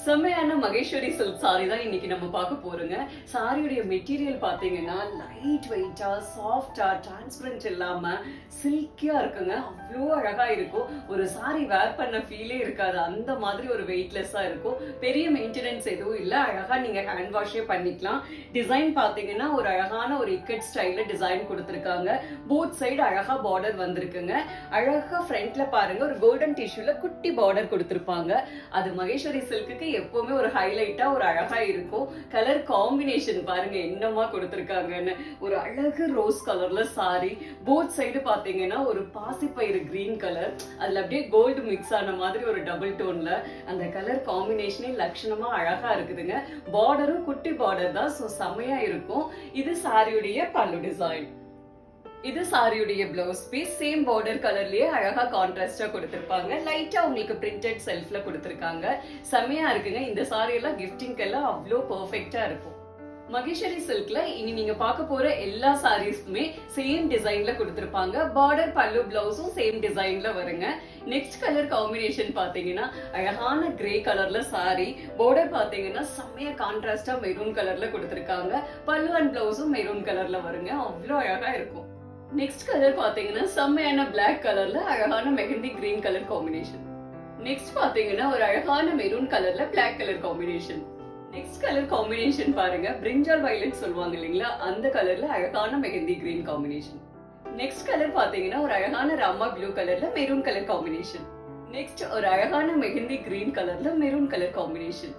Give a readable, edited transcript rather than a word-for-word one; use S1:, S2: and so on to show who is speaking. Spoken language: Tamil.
S1: செம்மையான மகேஸ்வரி சில்க் சாரி தான் இன்னைக்கு நம்ம பார்க்க போறோங்க. சாரியுடைய மெட்டீரியல் பாத்தீங்கன்னா லைட் வெயிட்டா, சாஃப்டா, டிரான்ஸ்பரண்ட் இல்லாம சில்கியா இருக்குங்க. அவ்வளோ அழகா இருக்கும். ஒரு சாரி வேர் பண்ண ஃபீலே இருக்காது. அந்த மாதிரி ஒரு வெயிட்லெஸ்ஸா இருக்கும். பெரிய மெயின்டெனன்ஸ் எதுவும் இல்லை. அழகா நீங்க ஹேண்ட் வாஷே பண்ணிக்கலாம். டிசைன் பாத்தீங்கன்னா ஒரு அழகான ஒரு இக்கட் ஸ்டைல்ல டிசைன் கொடுத்துருக்காங்க. போத் சைடு அழகா பார்டர் வந்திருக்குங்க. அழகா ஃப்ரண்ட்ல பாருங்க ஒரு கோல்டன் டிஷ்யூல குட்டி பார்டர் கொடுத்துருப்பாங்க. அது மகேஸ்வரி சில்க்கு எப்பவுமே ஒரு ஹைலைட்டா ஒரு அழகா இருக்கும். கலர் காம்பினேஷன் பாருங்க என்னமா கொடுத்திருக்காங்கன்னு. ஒரு அழகு ரோஸ் கலர்ல சாரி. போத் சைடு பாத்தீங்கன்னா ஒரு பாசிப்பயிறு கிரீன் கலர், அதுல அப்படியே கோல்டு மிக்ஸ் ஆன மாதிரி ஒரு டபுள் டோன்ல அந்த கலர் காம்பினேஷனே லட்சணமா அழகா இருக்குதுங்க. பார்டரும் குட்டி பார்டர் தான், சோ செமையா இருக்கும். இது சாரியுடைய பல்லு டிசைன். இது சாரியுடைய பிளவுஸ் பீஸ். சேம் பார்டர் கலர்லயே அழகா கான்ட்ராஸ்டா கொடுத்திருப்பாங்க. லைட்டா உங்களுக்கு பிரிண்டட் செல்ஃப்ல கொடுத்திருக்காங்க. செமையா இருக்குங்க. இந்த சாரி எல்லாம் கிஃப்டிங்க்கு எல்லாம் அவ்வளோ பெர்ஃபெக்ட்டா இருக்கும். மகேஸ்வரி சில்க்ல இனி நீங்க பார்க்க போற எல்லா சாரீஸ்க்குமே சேம் டிசைன்ல கொடுத்திருப்பாங்க. பார்டர் பல்லு பிளவுஸும் சேம் டிசைன்ல வருங்க. நெக்ஸ்ட் கலர் காம்பினேஷன் பாத்தீங்கன்னா அழகான கிரே கலர்ல சாரி. பார்டர் பாத்தீங்கன்னா செம்மையா கான்ட்ராஸ்டா மெரூன் கலர்ல கொடுத்திருக்காங்க. பல்லு அண்ட் பிளவுஸும் மெரூன் கலர்ல வருங்க. அவ்வளோ அழகா இருக்கும். நெக்ஸ்ட் கலர் பாத்தீங்கன்னா செம்மையான பிளாக் கலர்ல அழகான mehndi green colour combination. Next பாத்தீங்கன்னா ஒரு அழகான மெரூன் கலர்ல black colour combination. Next colour combination பாருங்க பிரிஞ்சால் வயலட் சொல்லுவாங்க இல்லைங்களா, அந்த கலர்ல அழகான mehndi green combination. Next colour பாத்தீங்கன்னா ஒரு அழகான ராமா ப்ளூ கலர்ல மெரூன் கலர் காம்பினேஷன். நெக்ஸ்ட் ஒரு அழகான மெஹந்தி கிரீன் கலர்ல மெரூன் கலர் காம்பினேஷன்.